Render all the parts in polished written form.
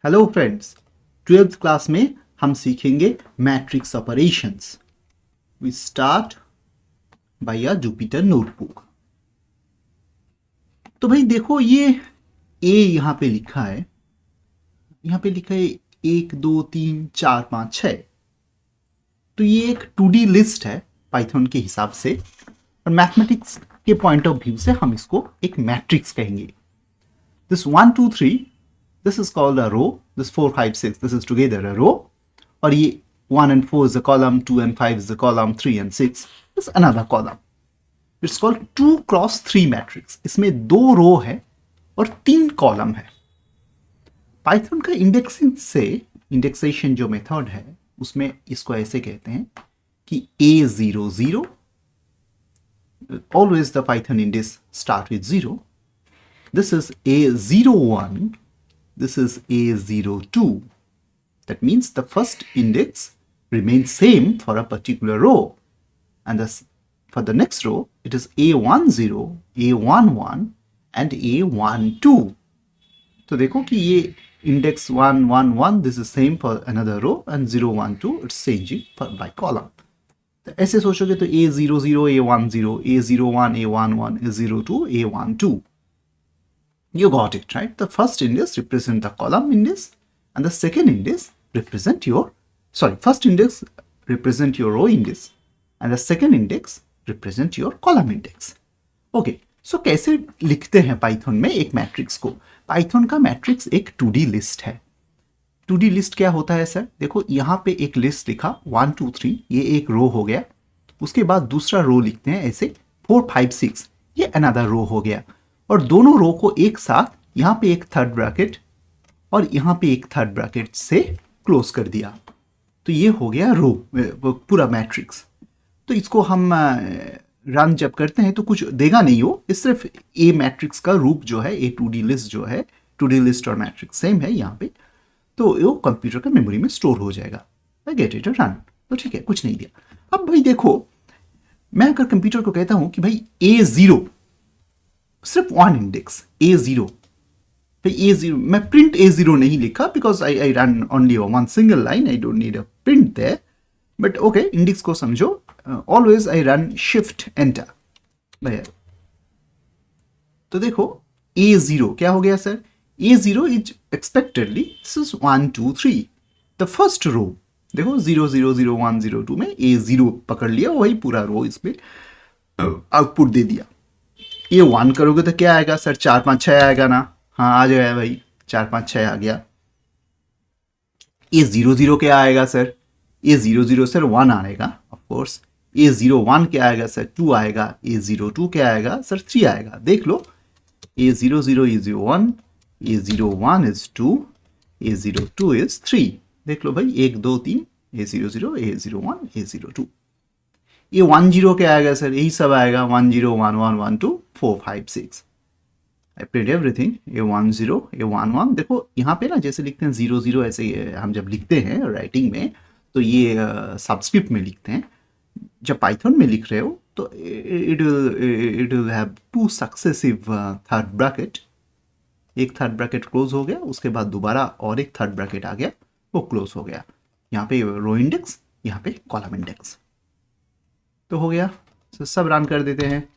Hello friends, 12th class में हम सीखेंगे matrix operations. We start by a Jupiter notebook. तो भाई देखो, ये ए यहाँ पे लिखा है, यहाँ पे लिखा है 1 2 3 4 5 6। तो ये एक 2D लिस्ट है पाइथन के हिसाब से, और मैथमेटिक्स के पॉइंट ऑफ व्यू से हम इसको एक मैट्रिक्स कहेंगे। This 1 2 3, this is called a row. This 4 5 6, this is together a row. और ये 1 and 4 is a column, 2 and 5 is a column, 3 and 6 is another column. It's called 2 cross 3 matrix. इसमें 2 रो है और 3 कॉलम है। पाइथन का indexing से, indexation जो method है उसमें इसको ऐसे कहते हैं कि A00, always the Python index start with 0. This is A01. This is A02. That means the first index remains same for a particular row, and for the next row it is A10, A11 and A12. तो देखो कि ये index 1 1 1, this is same for another row, and 0 1 2 it's changing by column. तो ऐसे सोचोगे तो A00 A10, A01 A11, A02 A12. You got it, right? The first index represent the column index, and the second index represent your, first index represent your row index, and the second index represent your column index. Okay, so कैसे लिखते हैं Python में एक matrix को? Python का matrix एक 2D list है। 2D list क्या होता है सर? देखो यहाँ पे एक लिस्ट लिखा 1 2 3, ये एक रो हो गया। उसके बाद दूसरा रो लिखते हैं ऐसे 4 5 6, ये अनदर रो हो गया। और दोनों रो को एक साथ यहाँ पे एक थर्ड ब्रैकेट और यहाँ पे एक थर्ड ब्रैकेट से क्लोज कर दिया, तो ये हो गया रो, पूरा मैट्रिक्स। तो इसको हम रन जब करते हैं तो कुछ देगा नहीं हो, इस सिर्फ ए मैट्रिक्स का रूप जो है, ए 2D लिस्ट जो है, 2D लिस्ट और मैट्रिक्स सेम है यहाँ पे, तो वो कंप्यूटर का मेमोरी में स्टोर हो जाएगा। आई गेट इट रन, तो ठीक है, कुछ नहीं दिया। अब भाई देखो, मैं अगर कंप्यूटर को कहता हूँ कि भाई A0, सिर्फ 1 इंडेक्स A0, A0, मैं प्रिंट A0 नहीं लिखा because I run only 1 single line, I don't need a print there, but okay, index को समझो। Always I run shift enter भैया। तो देखो A0 क्या हो गया sir? A0 is expectedly this is 1 2 3, the first row. देखो 0 0 0 1 0 2 में A0 पकड़ लिया, वही पूरा रो इसमें आउटपुट दे दिया। ये 1 करोगे तो क्या आएगा सर? 4 5 6 आएगा ना? हाँ आ जाएगा भाई, 4 5 6 आ गया। ये 0 0 क्या आएगा सर? ये 0 0 सर 1 आएगा ऑफ कोर्स। ये 0 1 क्या आएगा सर? 2 आएगा। ये 0 2 क्या आएगा सर? 3 आएगा। देख लो, ये 0 0 इज 1, ये 0 1 इज 2, ये 0 2 इज 3। देख लो भाई, 1 2 3, ये 0 0, ये 0 1, ये 0 2। ये 1 0 क्या आएगा सर? यही सब आएगा, 1 0 1 1 1 2 4 5 6। आई प्रिंट एवरीथिंग। ये 1 0, ये 1 1। देखो यहाँ पे ना जैसे लिखते हैं 0 0, ऐसे हम जब लिखते हैं राइटिंग में तो ये सबस्क्रिप्ट में लिखते हैं। जब पाइथन में लिख रहे हो तो it will have 2 successive third bracket. एक थर्ड ब्रैकेट क्लोज हो गया, उसके बाद दोबारा और एक थर्ड ब्रैकेट आ गया, वो क्लोज हो गया। यहाँ पे रो इंडेक्स, यहाँ पे कॉलम इंडेक्स, तो हो गया। तो सब रन कर देते हैं।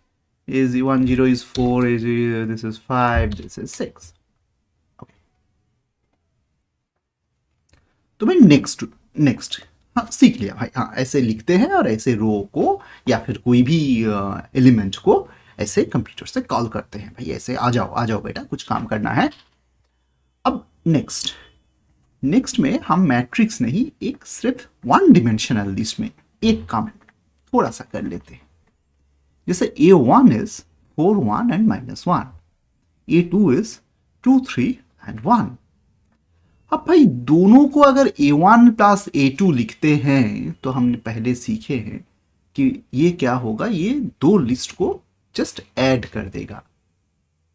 is 1 0 is 4, is this is 5, this is 6। okay. तो भाई नेक्स्ट हाँ सीख लिया भाई। हाँ ऐसे लिखते हैं, और ऐसे रो को या फिर कोई भी एलिमेंट को ऐसे कंप्यूटर से कॉल करते हैं। भाई ऐसे आ जाओ बेटा, कुछ काम करना है। अब नेक्स्ट में हम मैट्रिक्स नहीं, एक सिर्फ 1 डिमेंशनल लिस्ट में एक काम थोड़ा सा कर लेते हैं। जैसे A1 is 4 1 and -1, A2 is 2 3 and 1। अब भाई दोनों को अगर A1 प्लस A2 लिखते हैं तो हमने पहले सीखे हैं कि ये क्या होगा, ये दो लिस्ट को जस्ट ऐड कर देगा।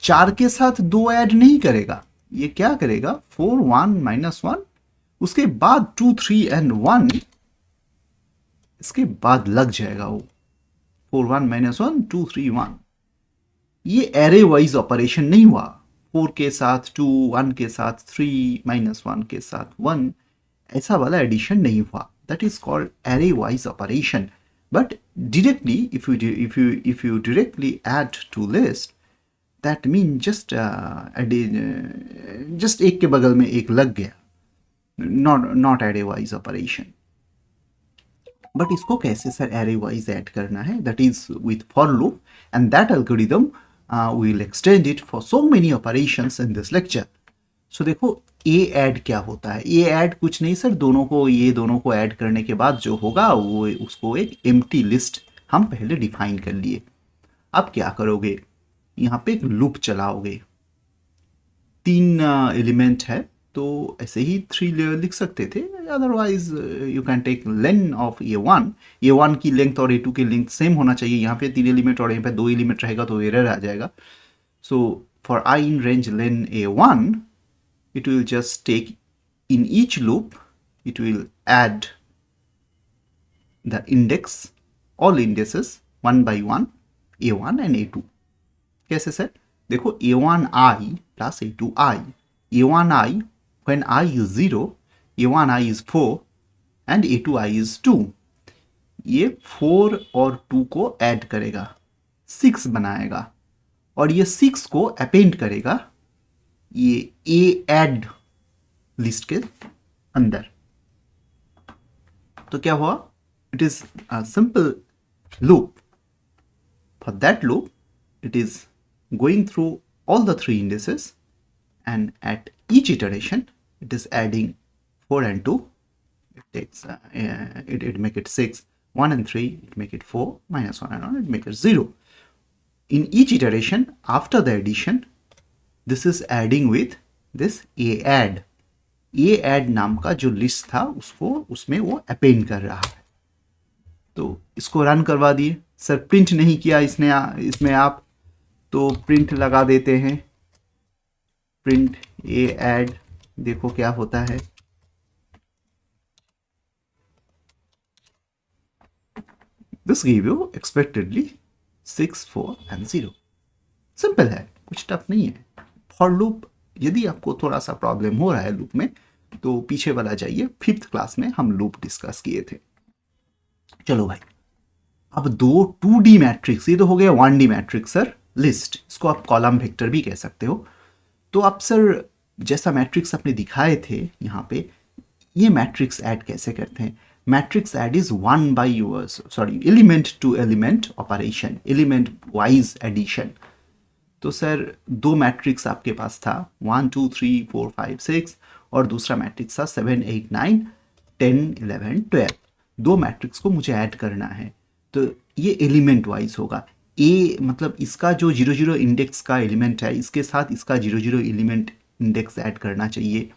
4 के साथ 2 ऐड नहीं करेगा, ये क्या करेगा, 4 1 -1, उसके बाद 2 3 and 1, इसके बाद लग जाएगा वो 4 1 -1 2 3 1। ये एरे वाइज ऑपरेशन नहीं हुआ, 4 के साथ 2, 1 के साथ 3, -1 के साथ 1, ऐसा वाला एडिशन नहीं हुआ. That is called array wise operation. But directly, if you directly add to list, that mean just just एक के बगल में एक लग गया, not array wise operation. But इसको कैसे सर array wise ऐड करना है? That is with for loop, and that algorithm we will extend it for so many operations in this lecture. So देखो a add क्या होता है? a add कुछ नहीं सर, ये दोनों को ऐड करने के बाद जो होगा वो उसको एक empty list हम पहले डिफाइन कर लिए. अब क्या करोगे? यहाँ पे एक लूप चलाओगे. 3 एलिमेंट है तो ऐसे ही 3 लिख सकते थे. Otherwise you can take len of a1 की लेंथ और a2 की लेंथ सेम होना चाहिए. यहाँ पे 3 एलिमेंट और यहाँ पे 2 एलिमेंट रहेगा तो एरर आ जाएगा. So for i in range len a1, it will just take in each loop, it will add the index, all indices one by one, a1 and a2. कैसे सर? देखो a1i plus a2i. a1i when I is 0, a1i is 4 and a2i is 2. ये 4 और 2 को add करेगा, 6 बनाएगा और ये 6 को अपेंड करेगा ये a add लिस्ट के अंदर. तो क्या हुआ? It is a simple loop. For that loop it is going through all the 3 indices, and at each iteration it is adding 4 and 2. It takes it make it 6, 1 and 3, it make it 4, -1 and 1, it make it 0. In each iteration after the addition, this is adding with this a add नाम का जो list था उसमें वो append कर रहा है. तो इसको रन करवा दिए. सर प्रिंट नहीं किया इसमें आप, तो प्रिंट लगा देते हैं. प्रिंट a add, देखो क्या होता है. This give you expectedly 6, 4 and 0. Simple है, कुछ टफ नहीं है. फॉर लूप यदि आपको थोड़ा सा प्रॉब्लम हो रहा है लूप में तो पीछे वाला जाइए, 5th क्लास में हम लूप डिस्कस किए थे. चलो भाई, अब 2D मैट्रिक्स, ये तो हो गया 1D मैट्रिक्स सर लिस्ट. इसको आप कॉलम वेक्टर भी कह सकते हो. तो आप सर जैसा मैट्रिक्स आपने दिखाए थे यहाँ पे, ये मैट्रिक्स ऐड कैसे करते हैं? Matrix add is element to element operation, element wise addition. तो सर 2 मैट्रिक्स आपके पास था, 1 2 3 4 5 6, और दूसरा मैट्रिक्स था 7 8 9 10 11 12. 2 मैट्रिक्स को मुझे ऐड करना है तो ये एलिमेंट वाइज होगा. ए मतलब इसका जो 0 0 इंडेक्स का एलिमेंट है, इसके साथ इसका 0 0 एलिमेंट इंडेक्स ऐड करना चाहिए.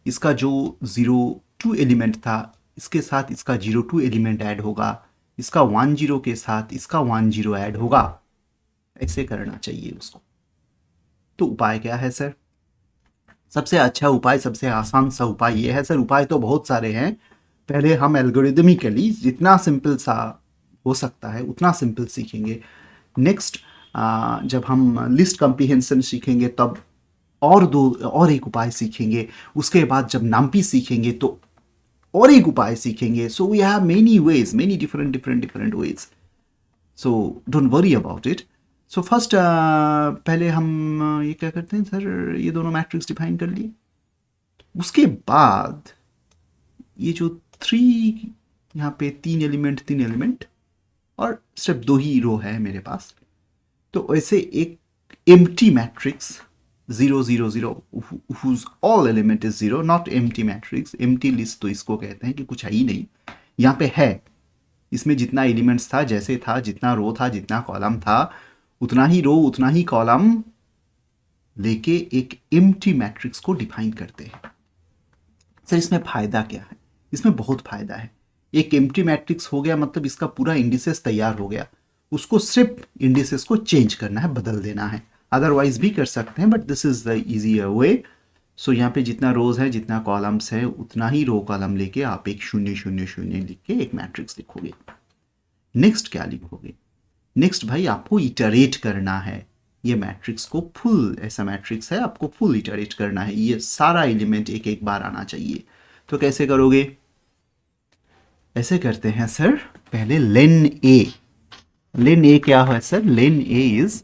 इसका जो 0 2 एलिमेंट था, इसके साथ इसका 0 2 एलिमेंट ऐड होगा. इसका 1 0 के साथ इसका 1 0 ऐड होगा. ऐसे करना चाहिए उसको. तो उपाय क्या है सर? सबसे अच्छा उपाय, सबसे आसान सा उपाय ये है सर. उपाय तो बहुत सारे हैं. पहले हम एल्गोरिदमिकली जितना सिंपल सा हो सकता है उतना सिंपल सीखेंगे. नेक्स्ट जब हम लिस्ट कॉम्प्रिहेंशन सीखेंगे तब और एक उपाय सीखेंगे. उसके बाद जब नम्पी सीखेंगे तो और एक उपाय सीखेंगे. So we have many ways, many different ways. So don't worry about it. So first पहले हम ये क्या करते हैं सर, ये दोनों मैट्रिक्स डिफाइन कर लिए. उसके बाद ये जो 3 यहाँ पे 3 एलिमेंट और सिर्फ 2 ही रो है मेरे पास. तो ऐसे एक empty matrix 0 0 0 whose all element is 0, not empty matrix. Empty list तो इसको कहते हैं कि कुछ है ही नहीं. यहाँ पे है, इसमें जितना एलिमेंट्स था, जैसे था, जितना रो था, जितना कॉलम था, उतना ही रो उतना ही कॉलम लेके एक एम्प्टी मैट्रिक्स को डिफाइन करते हैं. सर इसमें फ़ायदा क्या है? इसमें बहुत फ़ायदा है. एक एम्प्टी मैट्रिक्स हो गया मतलब इसका पूरा इंडिसेस तैयार हो गया. उसको सिर्फ इंडिसेस को चेंज करना है, बदल देना है. अदरवाइज भी कर सकते हैं but this is the easier way. So यहाँ पे जितना रोज है, जितना कॉलम्स है, उतना ही रो कॉलम लेके आप एक 0 0 0 लिख के एक मैट्रिक्स लिखोगे. नेक्स्ट क्या लिखोगे? नेक्स्ट भाई आपको इटरेट करना है. ये मैट्रिक्स को फुल, ऐसा मैट्रिक्स है आपको फुल इटरेट करना है, ये सारा एलिमेंट एक एक बार आना चाहिए। तो कैसे करोगे? ऐसे करते हैं सर, पहले लेन ए क्या है sir? Len A is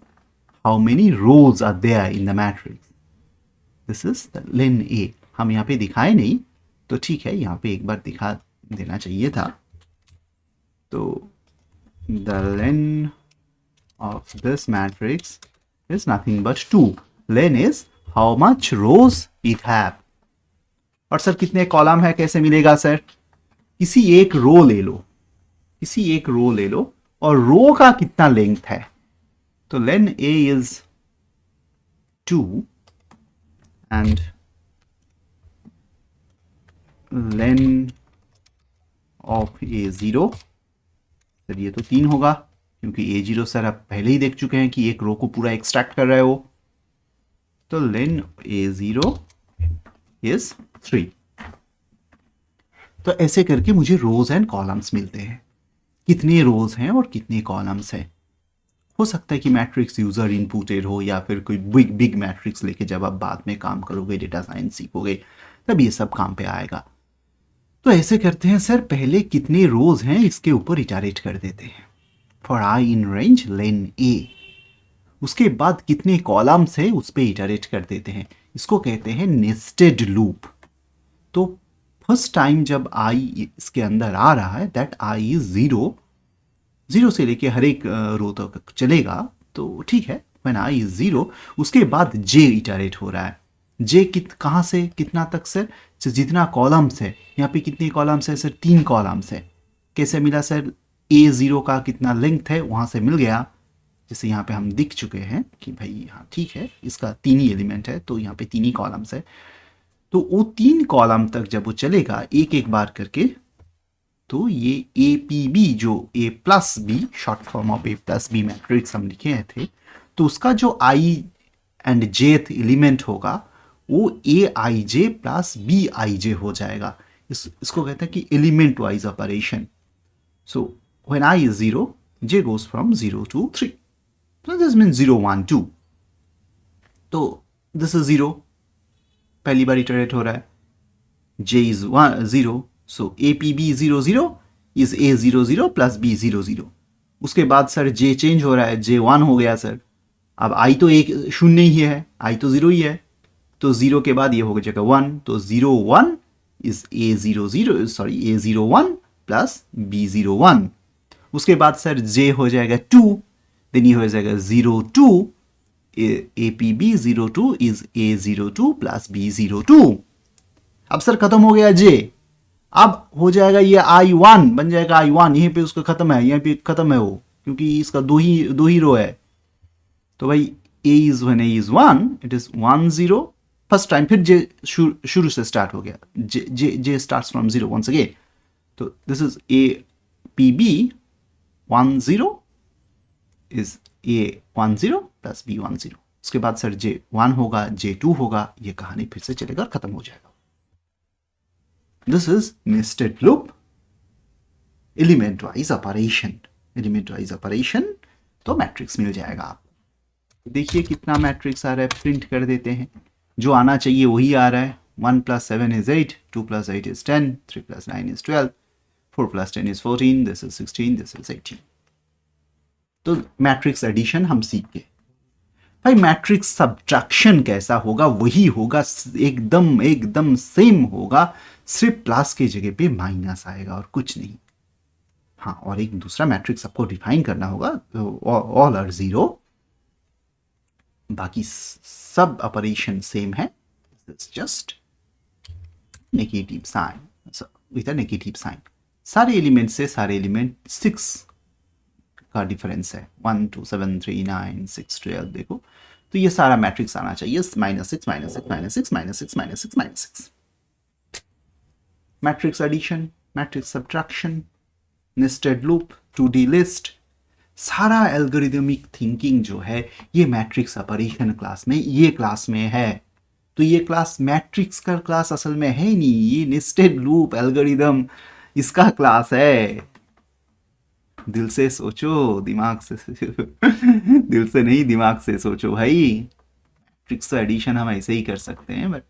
how many rows are there in the matrix, this is the len A. हम यहाँ पे दिखाए नहीं तो ठीक है, यहाँ पे एक बार दिखा देना चाहिए था। तो the lane of this matrix is nothing but 2. Len is how much rows it have. और सर कितने कॉलम है, कैसे मिलेगा सर? किसी एक रो ले लो, किसी एक रो ले लो और रो का कितना लेंथ है। तो len a is 2 and len of a0, sir ये तो 3 होगा क्योंकि a0 सर आप पहले ही देख चुके हैं कि एक रो को पूरा एक्सट्रैक्ट कर रहे हो। तो लेन a0 इज 3। तो ऐसे करके मुझे रोज एंड कॉलम्स मिलते हैं, कितने रोज हैं और कितने कॉलम्स हैं। हो सकता है कि मैट्रिक्स यूजर इनपुटेड हो या फिर कोई बिग मैट्रिक्स लेके जब आप बाद में काम करोगे, डेटा साइंस सीखोगे, तब ये सब काम पे आएगा। तो ऐसे करते हैं सर, पहले कितने रोज हैं इसके ऊपर इटरेट कर देते हैं for I in range len ए। उसके बाद कितने कॉलम्स है उस पर इटरेट कर देते हैं, इसको कहते हैं नेस्टेड लूप। तो फर्स्ट टाइम जब आई इसके अंदर आ रहा है, दैट आई इज 0 से लेके हर एक रो तक चलेगा, तो ठीक है। व्हेन आई इज 0, उसके बाद जे इटरेट हो रहा है। जे कहाँ से कितना तक सर? जितना कॉलम्स है, यहाँ पे कितने कॉलम्स है सर? 3 कॉलम्स है। कैसे मिला सर? a0 का कितना लेंथ है वहां से मिल गया, जैसे यहाँ पे हम दिख चुके हैं कि भाई हाँ ठीक है, इसका 3 ही एलिमेंट है, तो यहाँ पे 3 ही कॉलम्स है। तो वो 3 कॉलम तक जब वो चलेगा एक एक बार करके, तो ये APB जो A plus B, short form of A plus B matrix हम लिखे थे, तो उसका जो I एंड जेथ एलिमेंट होगा वो AIJ प्लस BIJ हो जाएगा। इसको कहते हैं कि element wise operation. So when I is 0, j goes from 0 to 3. So this means 0, 1, 2. तो this is 0, पहली बार इटरेट हो रहा है। j is 0, so APB 0, 0 is A0, 0 plus B 0, 0. उसके बाद सर j चेंज हो रहा है, j 1 हो गया सर। अब i तो एक शून्य ही है, i तो 0 ही है, तो 0 के बाद ये हो जाएगा 1, तो 0, 1 is A0, 0, sorry A0, 1 plus B01। उसके बाद सर J हो जाएगा 2, देन ये हो जाएगा 02, APB 02 is A02 plus B02। अब सर खत्म हो गया J, अब हो जाएगा ये I1 बन जाएगा I1, यहीं पे उसका खत्म है, यहीं पे खत्म है वो, क्योंकि इसका दो ही रो है। तो भाई A is when A is 1, it is 1, 0 first time, फिर J शुरू से स्टार्ट हो गया, J starts from 0 once again। तो this is APB 10 is A10 plus B10। उसके बाद सर J1 होगा, J2 होगा, ये कहानी फिर से चलेगा और खत्म हो जाएगा। This is nested loop, element wise operation. Element wise operation, तो मैट्रिक्स मिल जाएगा आपको। देखिए कितना मैट्रिक्स आ रहा है, प्रिंट कर देते हैं। जो आना चाहिए वही आ रहा है। 1 plus 7 is 8, 2 plus 8 is 10, 3 plus 9 is 12, 4 plus 10 is 14, this is 16, this is 18। तो मैट्रिक्स एडिशन हम सीख गए। भाई मैट्रिक्स सब्ट्रैक्शन कैसा होगा? वही होगा, एकदम सेम होगा, सिर्फ प्लस की जगह पे माइनस आएगा और कुछ नहीं। हाँ, और एक दूसरा मैट्रिक्स आपको डिफाइन करना होगा, ऑल आर 0, बाकी सब ऑपरेशन सेम है, just negative sign, with a negative sign. सारे एलिमेंट से सारे एलिमेंट 6 का डिफरेंस है, 1 2 7 3 9 6 12। देखो तो ये सारा मैट्रिक्स आना चाहिए -6 -6 -6 -6 -6 -6 -6। Matrix addition, matrix subtraction, nested loop, 2D list, सारा एल्गोरिदमिक थिंकिंग जो है ये मैट्रिक्स ऑपरेशन क्लास में, ये क्लास में है। तो ये क्लास मैट्रिक्स का क्लास असल में है ही नहीं, ये नेस्टेड लूप एल्गोरिदम इसका क्लास है। दिल से सोचो, दिमाग से दिल से नहीं, दिमाग से सोचो भाई। मैट्रिक्स तो एडिशन हम ऐसे ही कर सकते हैं, बट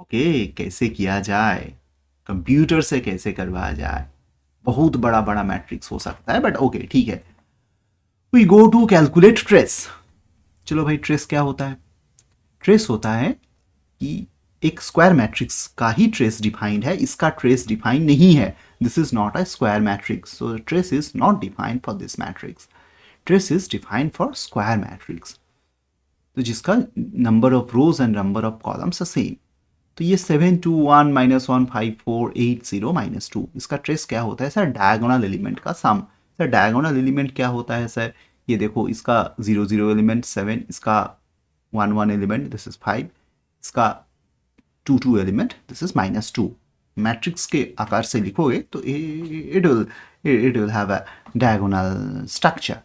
ओके, कैसे किया जाए, कंप्यूटर से कैसे करवाया जाए, बहुत बड़ा बड़ा मैट्रिक्स हो सकता है, बट ओके ठीक है। We go to calculate trace. चलो भाई, ट्रेस क्या होता है? ट्रेस होता है कि एक स्क्वायर मैट्रिक्स का ही ट्रेस डिफाइंड है, इसका ट्रेस डिफाइंड नहीं है। This is not a square matrix, so trace is not defined for this matrix. Trace is defined for square matrix, तो जिसका number of rows and number of columns are same. तो ये 7 2 1 -1 5 4 8 0 -2, इसका trace क्या होता है सर? डायगोनल एलिमेंट का सम। Sir diagonal element क्या होता है सर? ये देखो, इसका 0 0 एलिमेंट 7, इसका 1 1 एलिमेंट दिस इज 5, इसका 2 2 एलिमेंट दिस इज -2। मैट्रिक्स के आकार से लिखोगे तो it will have a diagonal structure.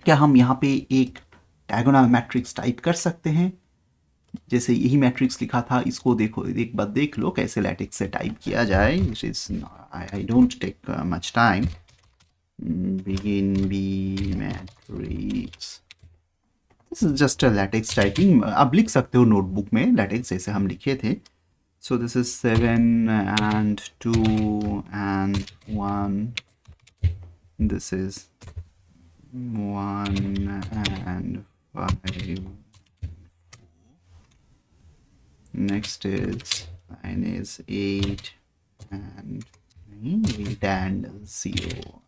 क्या हम यहाँ पे एक डायगोनल मैट्रिक्स टाइप कर सकते हैं? जैसे यही मैट्रिक्स लिखा था, इसको देखो, एक बार देख लो कैसे लैटिक्स से टाइप किया जाए। It is, I don't take much time. Begin B matrix, this is just a latex typing. आप लिख सकते हो नोटबुक में लैटिक्स जैसे हम लिखे थे। So this is 7 and 2 and 1, this is 1 and 5, next is 9 is 8 and 8 and 0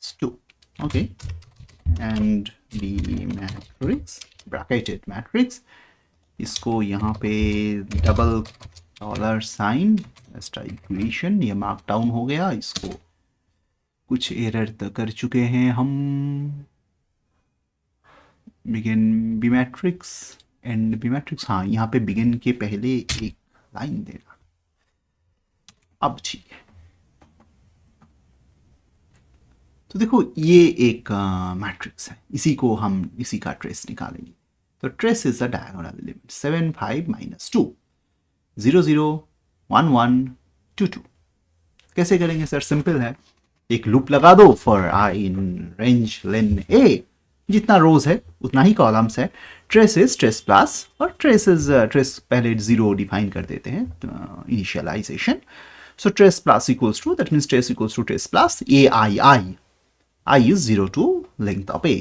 -2, okay, and B matrix, bracketed matrix, इसको यहाँ पे डबल डॉलर साइन इक्वेशन, ये मार्क डाउन हो गया। इसको कुछ एरर तो कर चुके हैं हम। Begin B matrix and B matrix, हाँ यहाँ पे बिगिन के पहले एक लाइन देना। अब ठीक है, तो देखो ये एक मैट्रिक्स है, इसी को हम इसी का ट्रेस निकालेंगे। तो trace is a diagonal element 7 5 -2 0 0 1 1 2 2। कैसे करेंगे सर? सिंपल है, एक लूप लगा दो for I in range len ए, जितना रोज है उतना ही कॉलम्स है। ट्रेस इज ट्रेस प्लस, और ट्रेस इज ट्रेस पहले 0 डिफाइन कर देते हैं initialization. So trace plus equals to, that means trace equals to trace plus A I I. I is 0 to length of A.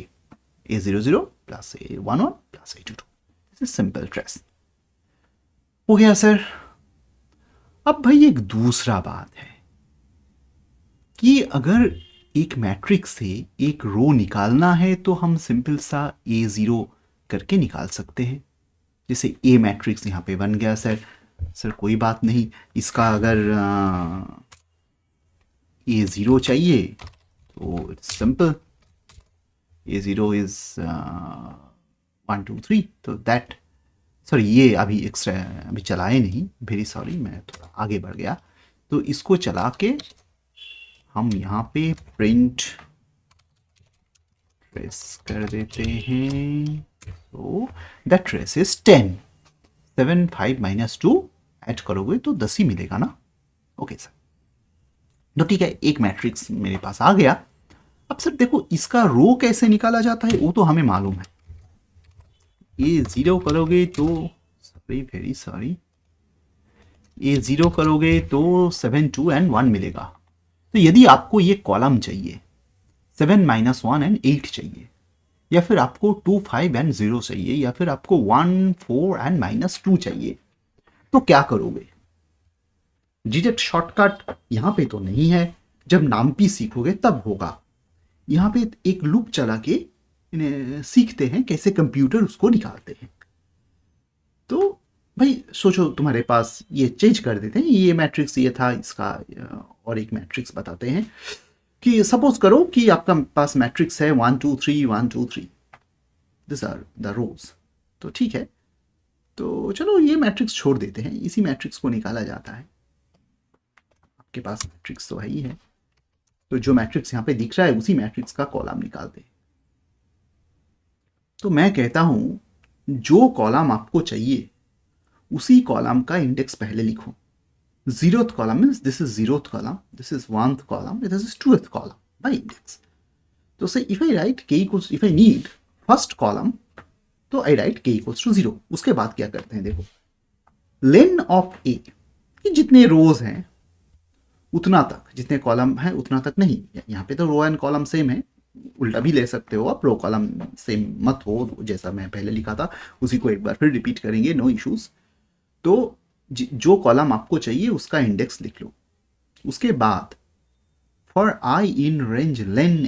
A0 0 plus A1 1 plus A2 2. This is simple trace. हो गया sir. अब भाई एक दूसरा बात है कि अगर एक मैट्रिक्स से एक रो निकालना है तो हम सिंपल सा A0 करके निकाल सकते हैं। जैसे A मैट्रिक्स यहाँ पे बन गया सर। सर कोई बात नहीं, इसका अगर A0 चाहिए तो इट्स सिंपल, A0 इज 1 2 3, तो दैट, सॉरी ये अभी एक्स्ट्रा अभी चलाए नहीं, वेरी सॉरी, मैं थोड़ा आगे बढ़ गया। तो इसको चला के हम यहाँ पे प्रिंट ट्रेस कर देते हैं। तो दैट ट्रेस इज 10। 7 5 -2 ऐड करोगे तो 10 ही मिलेगा ना। ओके सर, तो ठीक है, एक मैट्रिक्स मेरे पास आ गया। अब सर देखो, इसका रो कैसे निकाला जाता है वो तो हमें मालूम है। A0 करोगे तो, सॉरी वेरी सॉरी, A0 करोगे तो 7 2 and 1 मिलेगा। तो यदि आपको ये कॉलम चाहिए, 7 -1 and 8 चाहिए, या फिर आपको 2 5 and 0 चाहिए, या फिर आपको 1 4 and -2 चाहिए, तो क्या करोगे? डिरेक्ट शॉर्टकट यहाँ पे तो नहीं है, जब नामपी सीखोगे तब होगा। यहाँ पे एक लूप चला के इन्हें सीखते हैं कैसे कंप्यूटर उसको निकालते हैं। तो भाई सोचो, तुम्हारे पास ये चेंज कर देते हैं, ये मैट्रिक्स ये था, इसका और एक मैट्रिक्स बताते हैं कि सपोज करो कि आपका पास मैट्रिक्स है 1 2 3 1 2 3, दिस आर द रोज। तो ठीक है, तो चलो ये मैट्रिक्स छोड़ देते हैं, इसी मैट्रिक्स को निकाला जाता है। आपके पास मैट्रिक्स तो है ही है, तो जो मैट्रिक्स यहाँ पे दिख रहा है उसी मैट्रिक्स का कॉलम निकालते हैं। तो मैं कहता हूं जो कॉलम आपको चाहिए उसी कॉलम का इंडेक्स पहले लिखो। Zeroth column means this is zeroth column, this is 1th column, this is 2th column by index. So say if I write k equals, if I need first column, तो I write k equals to 0. उसके बाद क्या करते हैं देखो, len of a, कि जितने रोज हैं उतना तक, जितने कॉलम हैं उतना तक नहीं. यहाँ पे तो रो एंड कॉलम सेम है, उल्टा भी ले सकते हो आप, रो कॉलम सेम मत हो, जैसा मैं पहले लिखा था उसी को एक बार फिर रिपीट करेंगे, नो इश्यूज. तो जो कॉलम आपको चाहिए उसका इंडेक्स लिख लो. उसके बाद for I in range len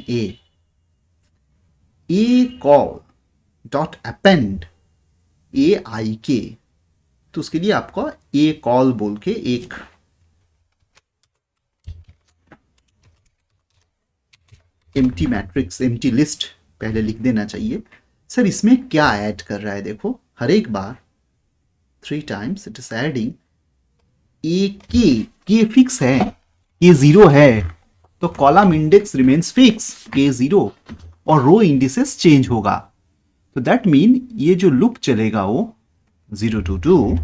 A col dot append A I K, तो उसके लिए आपको ए कॉल बोल के एक एम्प्टी मैट्रिक्स, एम्प्टी लिस्ट पहले लिख देना चाहिए. सर इसमें क्या ऐड कर रहा है देखो, हर एक बार 3 times इट इज एडिंग ए के फिक्स है, के 0 है, तो कॉलम इंडेक्स रिमेन्स फिक्स के 0 और रो इंडिसेस चेंज होगा. तो दैट मीन ये जो लूप चलेगा वो 0 to 2,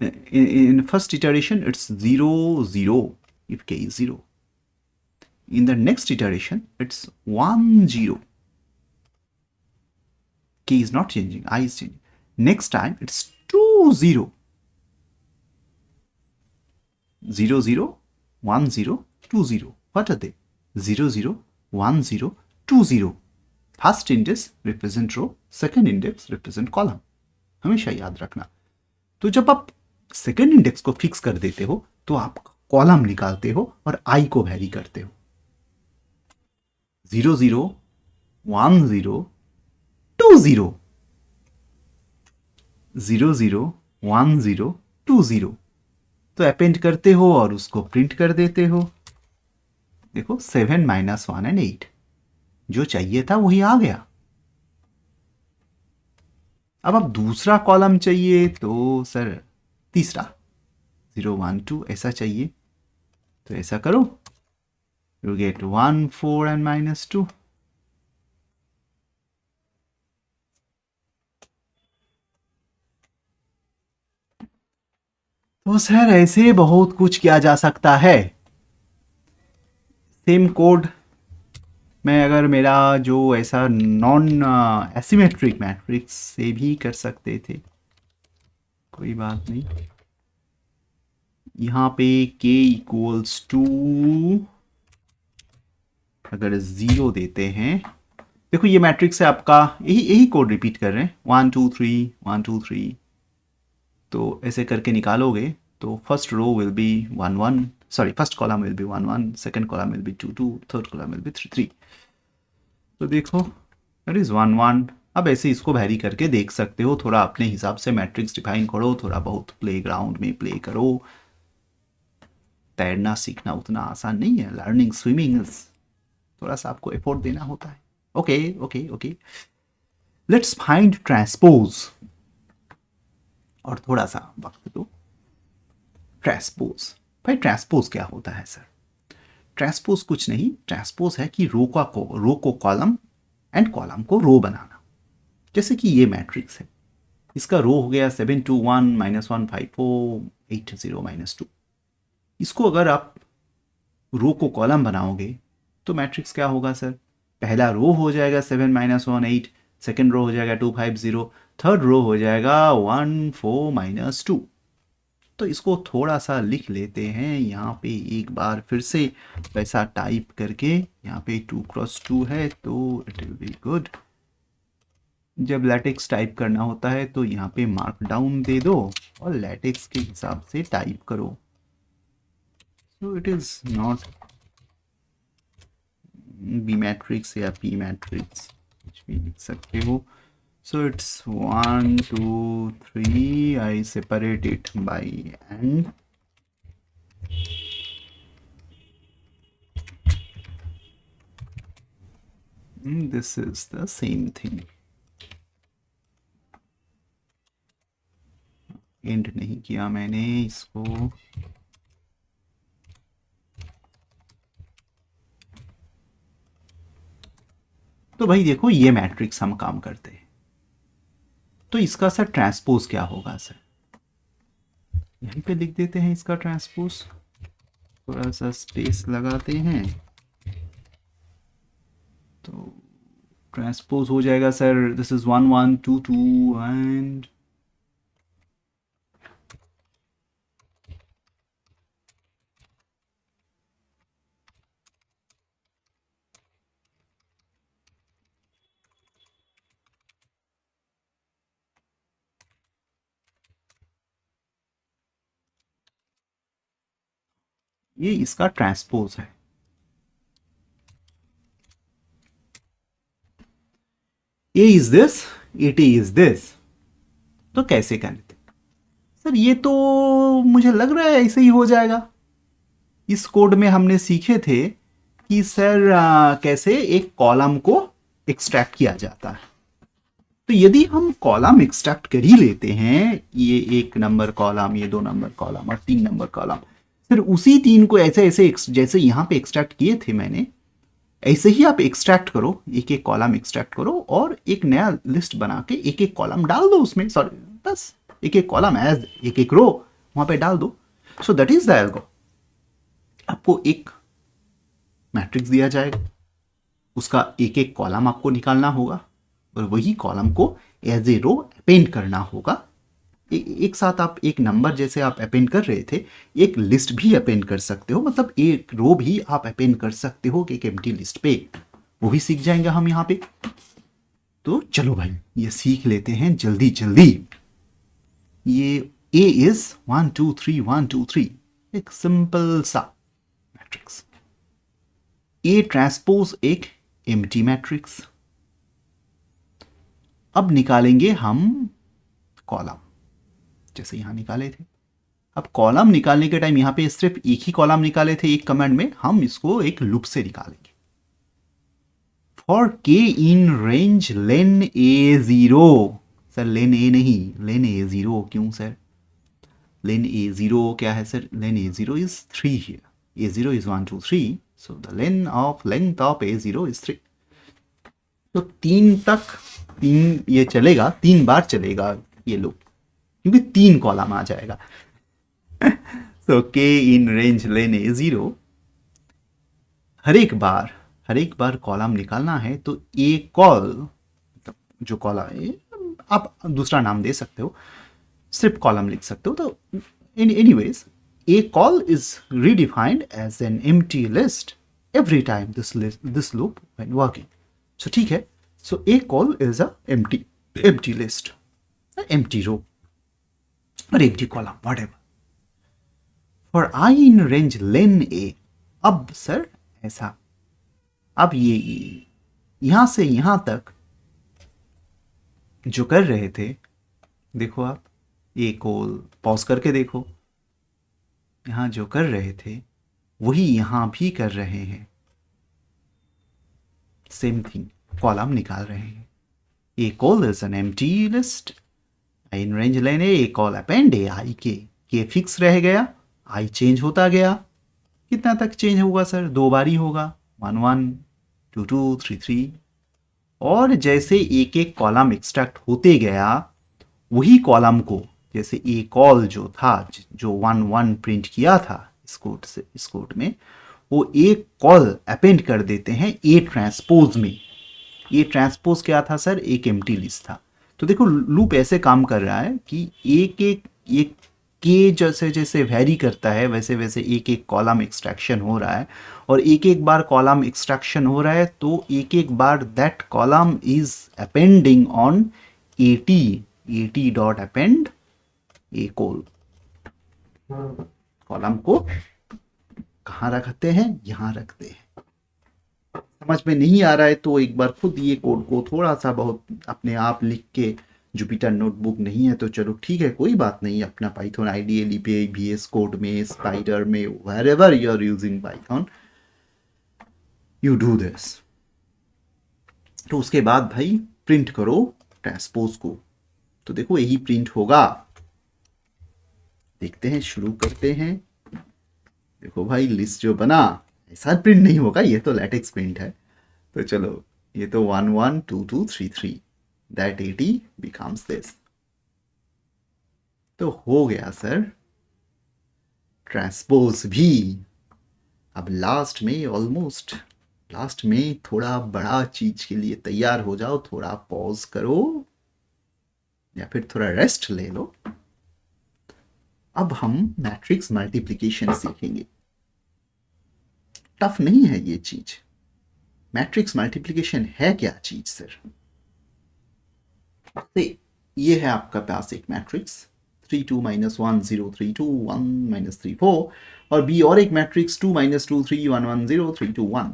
in first iteration it's 0 0 if k is 0. In the next iteration it's 1 0, k is not changing, I is changing. Next time it's 2 0, 0 0 1 0 2 0. What are they? 0 0 1 0 2 0. First index represent row, second index represent column, हमेशा याद रखना. तो जब आप second index को fix कर देते हो तो आप कॉलम निकालते हो और आई को वैरी करते हो. 0 0 1 0 2 0, 0 0 1 0 2 0, तो अपेंड करते हो और उसको प्रिंट कर देते हो. देखो 7 -1 and 8, जो चाहिए था वही आ गया. अब आप दूसरा कॉलम चाहिए तो सर तीसरा 0 1 2 ऐसा चाहिए, तो ऐसा करो, यू गेट 1 4 and -2. तो सर ऐसे बहुत कुछ किया जा सकता है. सेम कोड मैं अगर मेरा जो ऐसा नॉन एसिमेट्रिक मैट्रिक्स से भी कर सकते थे, कोई बात नहीं. यहाँ पे k इक्वल्स टू अगर 0 देते हैं, देखो ये मैट्रिक्स है आपका, यही कोड रिपीट कर रहे हैं, 1 2 3 1 2 3. तो ऐसे करके निकालोगे तो first row will be 1 1, sorry first column will be 1 1, second column will be 2 2, third column will be 3 3. तो देखो दैट इज 1 1. अब ऐसे इसको वैरी करके देख सकते हो, थोड़ा अपने हिसाब से मैट्रिक्स डिफाइन करो, थोड़ा बहुत प्लेग्राउंड में प्ले करो. तैरना सीखना उतना आसान नहीं है, लर्निंग स्विमिंग थोड़ा सा आपको एफर्ट देना होता है. Okay okay okay, let's find transpose, और थोड़ा सा वक्त दो. ट्रांसपोज, भाई ट्रांसपोज क्या होता है सर? ट्रांसपोज कुछ नहीं, ट्रांसपोज है कि रो को कॉलम एंड कॉलम को रो बनाना. जैसे कि ये मैट्रिक्स है, इसका रो हो गया 7 2 1 -1 5 4 8 0 -2. इसको अगर आप रो को कॉलम बनाओगे तो मैट्रिक्स क्या होगा सर? पहला रो हो जाएगा 7 -1 8, सेकेंड रो हो जाएगा 2 5 0, थर्ड रो हो जाएगा 1 4 -2. तो इसको थोड़ा सा लिख लेते हैं यहाँ पे एक बार फिर से वैसा टाइप करके. यहाँ पे 2 × 2 है तो इट विल बी गुड. जब लैटेक्स टाइप करना होता है तो यहाँ पे मार्क डाउन दे दो और लैटेक्स के हिसाब से टाइप करो. So it is not be matrix या पी मैट्रिक्स, कुछ भी लिख सकते हो. So it's 1 2 3, I separate it by n. This is the same thing. end नहीं किया मैंने इसको. तो भाई देखो ये मैट्रिक्स हम काम करते हैं, तो इसका सर ट्रांसपोज क्या होगा सर? यहीं पे लिख देते हैं इसका ट्रांसपोज, थोड़ा सा स्पेस लगाते हैं तो ट्रांसपोज हो जाएगा सर। दिस इज 1122 एंड ये इसका ट्रांसपोज है। A is this, A T is this. तो कैसे करते सर? ये तो मुझे लग रहा है ऐसे ही हो जाएगा। इस कोड में हमने सीखे थे कि सर कैसे एक कॉलम को एक्सट्रैक्ट किया जाता है। तो यदि हम कॉलम एक्सट्रैक्ट कर ही लेते हैं, ये 1 नंबर कॉलम, ये 2 नंबर कॉलम और 3 नंबर कॉलम, फिर उसी 3 को ऐसे ऐसे जैसे यहाँ पे एक्सट्रैक्ट किए थे मैंने, ऐसे ही आप एक्सट्रैक्ट करो, एक एक कॉलम एक्सट्रैक्ट करो और एक नया लिस्ट बना के एक एक कॉलम डाल दो उसमें, सॉरी बस एक एक कॉलम एज एक एक रो वहां पे डाल दो। So that is the algo. आपको एक मैट्रिक्स दिया जाएगा, उसका एक एक कॉलम आपको निकालना होगा और वही कॉलम को एज ए रो अपेंड करना होगा। एक साथ आप एक नंबर जैसे आप अपेंड कर रहे थे, एक लिस्ट भी अपेंड कर सकते हो, मतलब एक रो भी आप अपेंड कर सकते हो कि एक एम्प्टी लिस्ट पे। वो भी सीख जाएंगे हम यहाँ पे। तो चलो भाई ये सीख लेते हैं जल्दी जल्दी। ये ए इज 1 2 3 1 2 3, एक सिंपल सा मैट्रिक्स। ए ट्रांसपोज एक एम्प्टी मैट्रिक्स। अब निकालेंगे हम कॉलम, जैसे यहां निकाले थे। अब कॉलम निकालने के टाइम यहां पे सिर्फ एक ही कॉलम निकाले थे एक कमांड में, हम इसको एक लूप से निकालेंगे। फॉर के इन रेंज लेन ए 0। सर लेन ए नहीं, लेन ए 0 क्यों सर? लेन ए 0 क्या है sir? Len A 0 is 3 here. A 0 is 1 2 3, so the length of A 0 is 3। तो 3 तक, 3 ये चलेगा, 3 बार चलेगा ये लूप, क्योंकि 3 कॉलम आ जाएगा। सो के इन रेंज लेन ए 0, हर एक बार कॉलम निकालना है तो ए कॉल, जो कॉलम है आप दूसरा नाम दे सकते हो, सिर्फ कॉलम लिख सकते हो। तो anyways A col is redefined as an empty list every time this loop when working. So ठीक है, so A col is a empty list, empty row और empty column whatever. For I in range len A, अब sir ऐसा, अब ये यहां से यहां तक जो कर रहे थे, देखो आप ए को पॉज करके देखो, यहां जो कर रहे थे वही यहां भी कर रहे हैं, सेम थिंग, कॉलम निकाल रहे हैं। A col is an empty list, I in range len A col append A I K fix रह गया, आई चेंज होता गया। कितना तक चेंज होगा सर? 2 बार ही होगा, 1 1 2 2 3 3। और जैसे एक एक कॉलम एक्सट्रैक्ट होते गया, वही कॉलम को, जैसे ए कॉल जो था, जो 1 1 प्रिंट किया था इस कोड में, वो एक कॉल अपेंड कर देते हैं ए ट्रांसपोज में। ए ट्रांसपोज क्या था सर? एक एम्प्टी लिस्ट था। तो देखो लूप ऐसे काम कर रहा है कि एक के जैसे जैसे वेरी करता है वैसे वैसे एक एक कॉलम एक्सट्रैक्शन हो रहा है, और एक एक बार कॉलम एक्सट्रैक्शन हो रहा है तो एक एक बार that column is appending on AT dot append A col. Column को कहाँ रखते हैं? यहाँ रखते हैं। समझ में नहीं आ रहा है तो एक बार खुद ये कोड को थोड़ा सा बहुत अपने आप लिख के, जुपिटर नोटबुक नहीं है तो चलो ठीक है, कोई बात नहीं, अपना पाइथन आईडीएल पे, VS कोड में, स्पाइडर में, wherever you are using Python, you do this। तो उसके बाद भाई प्रिंट करो ट्रांसपोज को, तो देखो यही प्रिंट होगा। देखते हैं, शुरू करते हैं। देखो भाई लिस्ट जो बना, ऐसा प्रिंट नहीं होगा, ये तो लैटेक्स प्रिंट है। तो चलो, ये तो 1 1 2 2 3 3, that 80 becomes this। तो हो गया सर ट्रांसपोज भी। अब लास्ट में थोड़ा बड़ा चीज के लिए तैयार हो जाओ, थोड़ा पॉज करो या फिर थोड़ा रेस्ट ले लो। अब हम मैट्रिक्स मल्टीप्लिकेशन सीखेंगे। टफ नहीं है ये चीज। मैट्रिक्स मल्टीप्लिकेशन है क्या चीज सर? ये है आपका पास एक मैट्रिक्स 3 2 -1 0 3 2 1 -3 4 और बी और एक मैट्रिक्स 2 -2 3 1 1 0 3 2 1।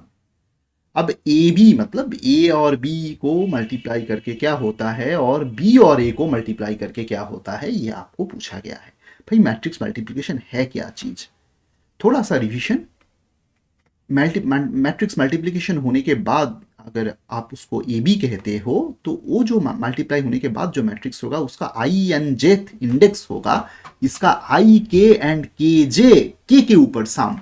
अब ए बी मतलब ए और बी को मल्टीप्लाई करके क्या होता है और बी और ए को मल्टीप्लाई करके क्या होता है, ये आपको पूछा गया है। भाई मैट्रिक्स मल्टीप्लिकेशन है क्या चीज? थोड़ा सा रिविजन। मैट्रिक्स मल्टीप्लिकेशन होने के बाद अगर आप उसको ए बी कहते हो तो वो जो मल्टीप्लाई होने के बाद जो मैट्रिक्स होगा उसका आई एन जेथ इंडेक्स होगा। इसका आई के एंड के जे के ऊपर सम।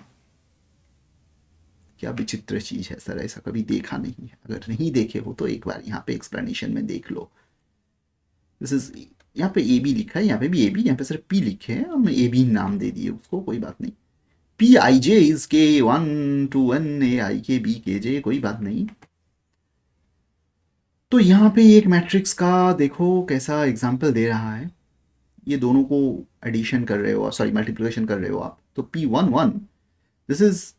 क्या विचित्र चीज है सर, ऐसा कभी देखा नहीं है। अगर नहीं देखे हो तो एक बार यहाँ पे एक्सप्लेनेशन में देख लो। दिस इज, यहाँ पे ए बी लिखा है, यहाँ पे भी ए बी, यहाँ पे सिर्फ पी लिखे हैं, हम ए बी नाम दे दिए उसको, कोई बात नहीं। पी आई जे इज के 1 to n ए आई के बी के जे, कोई बात नहीं। तो यहाँ पे एक मैट्रिक्स का देखो कैसा एग्जाम्पल दे रहा है। ये दोनों को एडिशन कर रहे हो, सॉरी मल्टीप्लिकेशन कर रहे हो आप, तो P1 1 दिस इज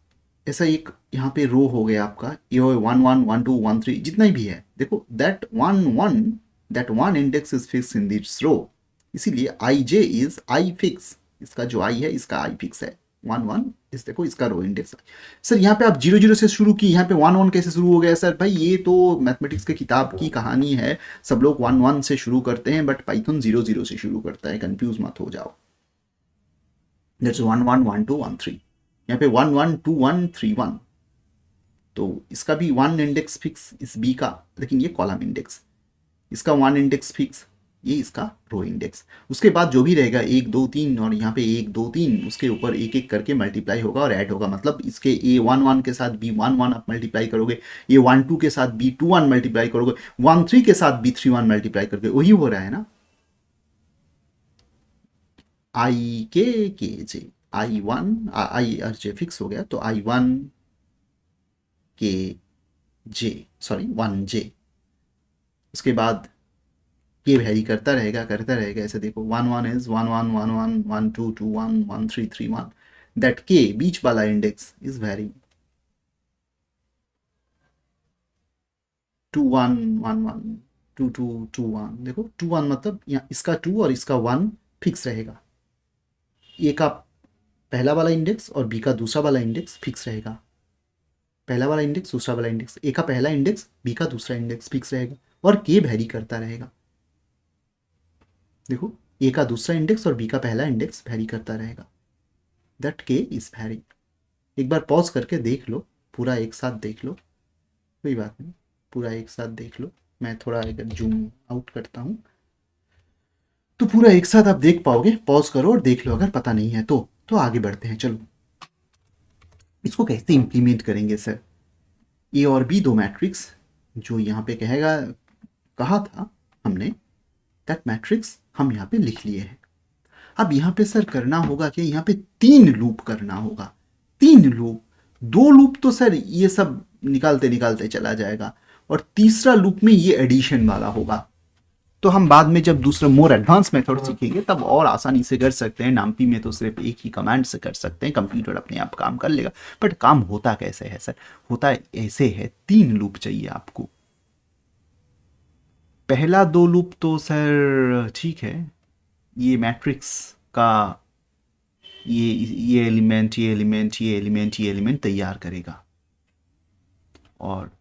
ऐसा एक यहाँ पे रो हो गया आपका, ये 1 1 1 2 1 3 जितना भी है। देखो that one index is fix in this row, इसीलिए I J is I fix. इसका जो आई है इसका आई फिक्स है 1 1, इस देखो इसका रो इंडेक्स। सर यहाँ पे आप 0 0 से शुरू की, यहाँ पे 1 1 कैसे शुरू हो गया सर? भाई ये तो मैथमेटिक्स के किताब की कहानी है, सब लोग 1 1 से शुरू करते हैं बट पाइथन 0 0 से शुरू करता है, कंफ्यूज मत हो जाओ। दैट्स 1 1 1 2 1 3, यहाँ पे 1 1 2 1 3 1, तो इसका भी 1 इंडेक्स फिक्स इस बी का, लेकिन ये कॉलम इंडेक्स, इसका 1 इंडेक्स फिक्स, ये इसका रो इंडेक्स। उसके बाद जो भी रहेगा 1 2 3 और यहाँ पे 1 2 3, उसके ऊपर एक एक करके मल्टीप्लाई होगा और ऐड होगा। मतलब इसके ए 1 1 के साथ बी 1 1 आप मल्टीप्लाई करोगे, ये 1 2 के साथ बी 2 1 मल्टीप्लाई करोगे, 1 3 के साथ बी 3 1 मल्टीप्लाई करके, वही हो रहा है ना। आई के जे आई 1 आई और जे फिक्स हो गया, तो आई 1 के जे सॉरी 1 जे। उसके बाद ये वैरी करता रहेगा ऐसे। देखो 1 1 इज 1 1 1 1 1 2 2 1 1 3 3 1, दैट के बीच वाला इंडेक्स इज वैरी 2 1 1 1 2 2 2 1। देखो 2 1 मतलब यहाँ इसका 2 और इसका 1 फिक्स रहेगा, ए का पहला वाला इंडेक्स और बी का दूसरा वाला इंडेक्स फिक्स रहेगा। पहला वाला इंडेक्स दूसरा वाला इंडेक्स, ए का पहला इंडेक्स बी का दूसरा इंडेक्स फिक्स रहेगा और के वैरी करता रहेगा। देखो ए का दूसरा इंडेक्स और बी का पहला इंडेक्स वैरी करता रहेगा, दैट के इज वैरी। एक बार पॉज करके देख लो, पूरा एक साथ देख लो, कोई बात नहीं, पूरा एक साथ देख लो। मैं थोड़ा अगर जूम आउट करता हूँ तो पूरा एक साथ आप देख पाओगे। पॉज करो और देख लो, अगर पता नहीं है तो आगे बढ़ते हैं। चलो इसको कैसे इंप्लीमेंट करेंगे सर? ए और बी दो मैट्रिक्स जो यहाँ पे कहा था हमने, दैट मैट्रिक्स हम यहाँ पे लिख लिए हैं। अब यहाँ पे सर करना होगा कि यहाँ पे 3 लूप करना होगा। 3 लूप, 2 लूप तो सर ये सब निकालते निकालते चला जाएगा और तीसरा लूप में ये एडिशन वाला होगा। तो हम बाद में जब दूसरा मोर एडवांस मेथड सीखेंगे तब और आसानी से कर सकते हैं। नामपी में तो सिर्फ एक ही कमांड से कर सकते हैं, कंप्यूटर अपने आप काम कर लेगा। बट काम होता कैसे है सर? होता ऐसे है, 3 लूप चाहिए आपको। पहला 2 लूप तो सर ठीक है, ये मैट्रिक्स का ये एलिमेंट ये एलिमेंट ये एलिमेंट ये एलिमेंट तैयार करेगा और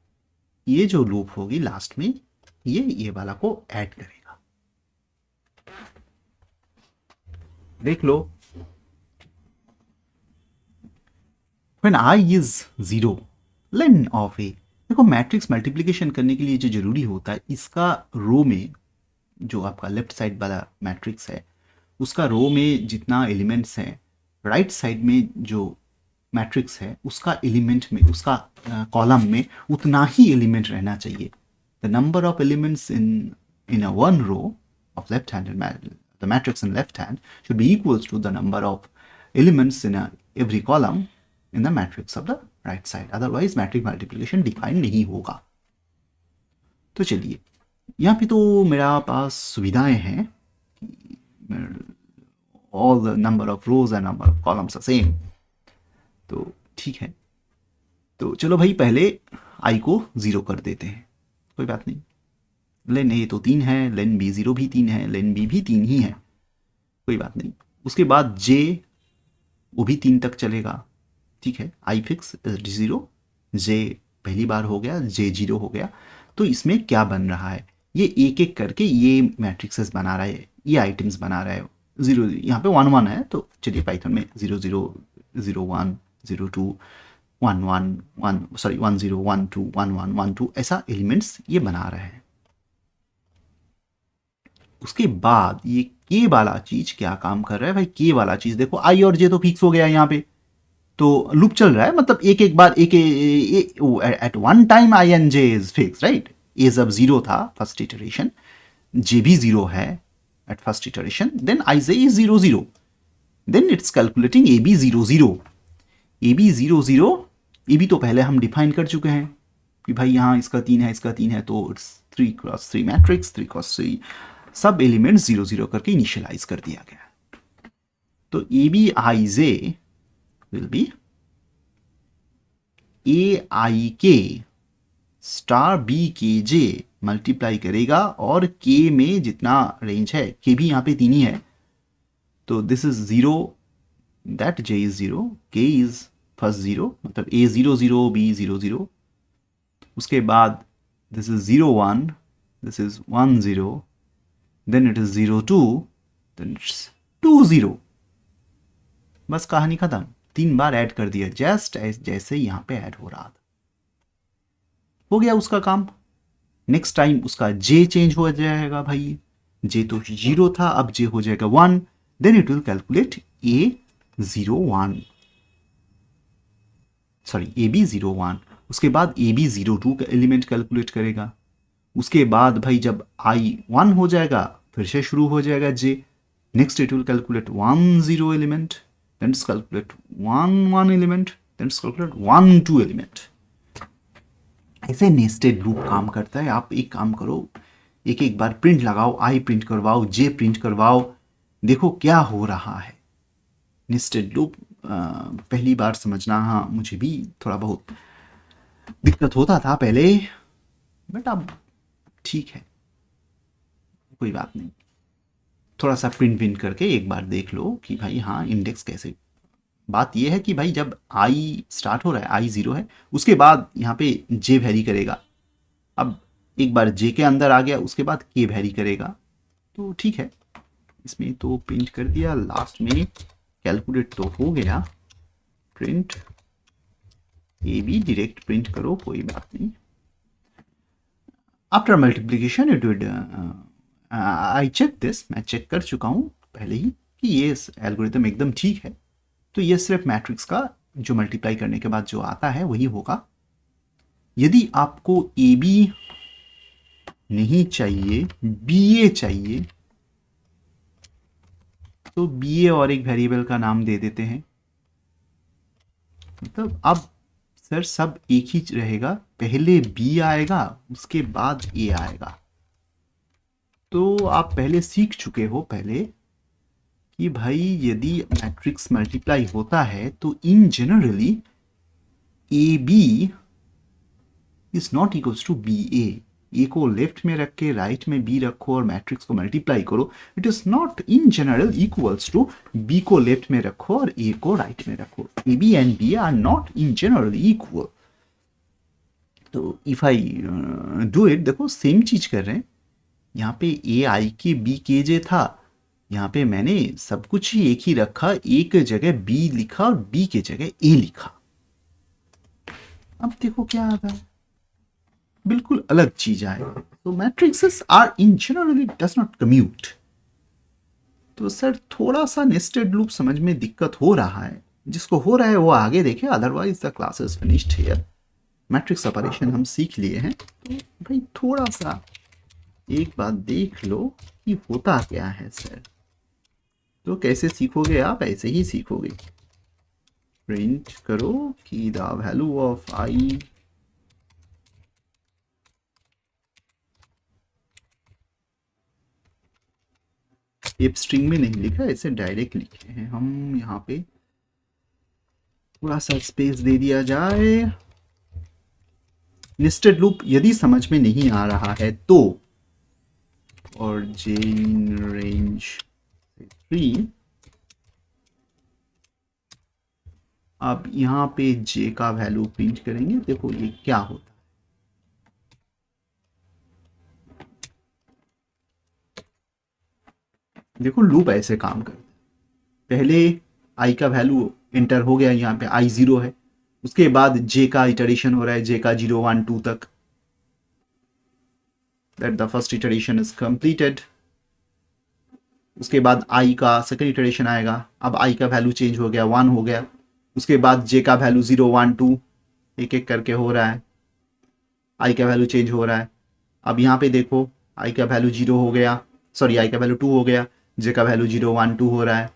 ये जो लूप होगी लास्ट में ये वाला को ऐड करेगा। देख लो, when i is 0 len of a। देखो मैट्रिक्स मल्टीप्लिकेशन करने के लिए जो जरूरी होता है, इसका रो में जो आपका लेफ्ट साइड वाला मैट्रिक्स है उसका रो में जितना एलिमेंट्स हैं, राइट साइड में जो मैट्रिक्स है उसका एलिमेंट में, उसका कॉलम में उतना ही एलिमेंट रहना चाहिए। The number of elements in a one row of left-handed the matrix in left hand should be equals to the number of elements in every column in the matrix of the right side, otherwise matrix multiplication define नहीं होगा। तो चलिए यहाँ पे तो मेरा पास सुविधाएं हैं, all the number of rows and number of columns are same, तो ठीक है। तो चलो भाई पहले i को 0 कर देते हैं, कोई बात नहीं। लेन a तो 3 है, लेन b0 भी 3 है, लेन b भी 3 ही है, कोई बात नहीं। उसके बाद j वो भी 3 तक चलेगा, ठीक है। i फिक्स 0, j पहली बार हो गया, j 0 हो गया। तो इसमें क्या बन रहा है, ये एक एक करके ये मैट्रिक्सेस बना रहा है, ये आइटम्स बना रहा है। 0 यहाँ पे 1 1 है, तो चलिए पाइथन में 0 0 0 1 0 2 1 1 1 सॉरी 1 0 1 2 1 1 1 2 ऐसा एलिमेंट्स ये बना रहे हैं। उसके बाद ये के वाला चीज क्या काम कर रहा है भाई, के वाला चीज देखो, आई और जे तो फिक्स हो गया यहाँ पे, तो लूप चल रहा है, मतलब एक एक बार एक at one time I and J is fix, right. A जब 0 था फर्स्ट इटरेशन, जे भी 0 है at first iteration, then ij is 0 0, then it's calculating ab 0 0, ab 0 0, ab तो पहले हम डिफाइन कर चुके हैं कि भाई यहाँ इसका 3 है, इसका 3 है, तो इट्स 3 क्रॉस 3 मैट्रिक्स, 3 क्रॉस 3 सब एलिमेंट 0 0 करके इनिशियलाइज कर दिया गया। तो ab ij will be aik star B K J multiply करेगा, और के में जितना रेंज है, के भी यहाँ पे 3 ही है, तो this is 0, that J is 0, के इज फर्स्ट 0, मतलब ए 0 0 बी 0 0, उसके बाद this is 0 1, this is 1 0, then it is 0 2, then it's 2 0, बस कहानी खत्म। 3 बार ऐड कर दिया, जस्ट जैसे यहाँ पे ऐड हो रहा था, हो गया उसका काम। नेक्स्ट टाइम उसका जे चेंज हो जाएगा भाई, जे तो 0 था, अब जे हो जाएगा 1, then it will calculate A 0 1, sorry A B 0 1, उसके बाद ए बी 0 2 का एलिमेंट कैलकुलेट करेगा। उसके बाद भाई जब आई 1 हो जाएगा फिर से शुरू हो जाएगा J, next it will calculate 1 0 element, then it's calculate 1 1 element, then it's calculate 1 2 element. ऐसे नेस्टेड लूप काम करता है। आप एक काम करो, एक एक बार प्रिंट लगाओ, आई प्रिंट करवाओ, जे प्रिंट करवाओ, देखो क्या हो रहा है। नेस्टेड लूप पहली बार समझना, हाँ मुझे भी थोड़ा बहुत दिक्कत होता था पहले, बट अब ठीक है, कोई बात नहीं। थोड़ा सा प्रिंट करके एक बार देख लो कि भाई हाँ इंडेक्स कैसे। बात यह है कि भाई जब आई स्टार्ट हो रहा है, आई 0 है, उसके बाद यहाँ पे जे वैरी करेगा। अब एक बार जे के अंदर आ गया, उसके बाद के वैरी करेगा, तो ठीक है। इसमें तो प्रिंट कर दिया, लास्ट में कैलकुलेट तो हो गया, print A B direct print करो, कोई बात नहीं। After multiplication it would I check this, मैं चेक कर चुका हूँ पहले ही कि ये एल्गोरिथम एकदम ठीक है। तो ये सिर्फ मैट्रिक्स का जो मल्टीप्लाई करने के बाद जो आता है वही होगा। यदि आपको ए बी नहीं चाहिए, बी ए चाहिए, तो बी ए और एक वेरिएबल का नाम दे देते हैं। मतलब अब सर सब एक ही रहेगा, पहले बी आएगा उसके बाद ए आएगा। तो आप पहले सीख चुके हो पहले कि भाई यदि मैट्रिक्स मल्टीप्लाई होता है तो in generally A B is not equals to B A. A को लेफ्ट में रख के राइट में बी रखो और मैट्रिक्स को मल्टीप्लाई करो, it is not in general equals to B को लेफ्ट में रखो और ए को राइट में रखो। A B and B are not in general equal. तो इफ आई डू इट, देखो सेम चीज कर रहे हैं। यहाँ पे ए आई के बी के जे था, यहाँ पे मैंने सब कुछ ही एक ही रखा, ए के जगह बी लिखा और बी के जगह ए लिखा। अब देखो क्या आता है, बिल्कुल अलग चीज आए। तो matrices are in generally does not commute. तो सर थोड़ा सा नेस्टेड लूप समझ में दिक्कत हो रहा है, जिसको हो रहा है वो आगे देखे, otherwise the class is finished here. Matrix operation हम सीख लिए हैं, तो भाई थोड़ा सा एक बात देख लो कि होता क्या है सर। तो कैसे सीखोगे आप? ऐसे ही सीखोगे। प्रिंट करो कि the value of I if string में नहीं लिखा, ऐसे डायरेक्ट लिखे हैं हम। यहाँ पे थोड़ा सा स्पेस दे दिया जाए। नेस्टेड लूप यदि समझ में नहीं आ रहा है तो, और j in range 3, अब यहाँ पे j का वैल्यू प्रिंट करेंगे। देखो ये क्या होता है। देखो लूप ऐसे काम करता है। पहले i का वैल्यू एंटर हो गया, यहाँ पे i 0 है। उसके बाद j का इटरेशन हो रहा है, j का 0 1 2 तक। That the first iteration is completed. उसके बाद i का सेकंड इटरेशन आएगा। अब i का वैल्यू चेंज हो गया, 1 हो गया। उसके बाद j का वैल्यू 0 1 2 एक एक करके हो रहा है। i का वैल्यू चेंज हो रहा है। अब यहाँ पे देखो i का वैल्यू 0 हो गया, सॉरी i का वैल्यू 2 हो गया, j का वैल्यू 0 1 2 हो रहा है।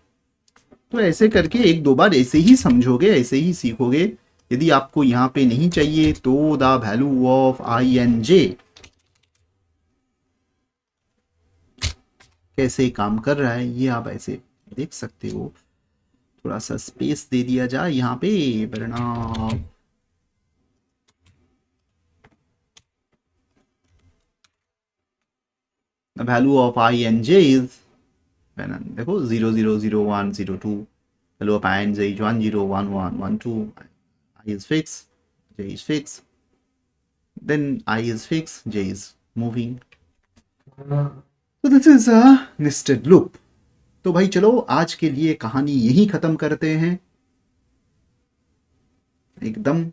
तो ऐसे करके एक दो बार ऐसे ही समझोगे, ऐसे ही सीखोगे। यदि आपको यहाँ पे नहीं चाहिए तो the value of I and J कैसे काम कर रहा है ये आप ऐसे देख सकते हो। थोड़ा सा स्पेस दे दिया जाए यहाँ पे, वरना the value of I and j is, देखो 0 0 0 1 0 2, value of I and j is 1 0 1 1 1 2, I is fixed, j is fixed, then I is fixed, j is moving. So this is a nested loop. तो भाई चलो आज के लिए कहानी यही खत्म करते हैं। एकदम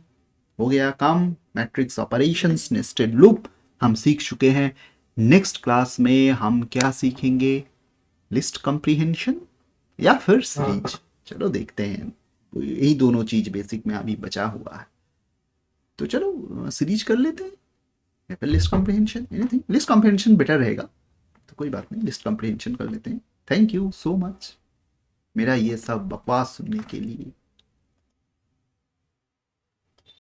हो गया काम। मैट्रिक्स ऑपरेशंस, नेस्टेड लूप हम सीख चुके हैं। नेक्स्ट क्लास में हम क्या सीखेंगे? लिस्ट कॉम्प्रिहेंशन या फिर सीरीज? चलो देखते हैं। यही दोनों चीज बेसिक में अभी बचा हुआ है, तो चलो सीरीज कर लेते हैं या फिर list comprehension. Anything, list comprehension better रहेगा, तो कोई बात नहीं, लिस्ट कॉम्प्रिहेंशन कर लेते हैं। थैंक यू सो मच मेरा ये सब बकवास सुनने के लिए।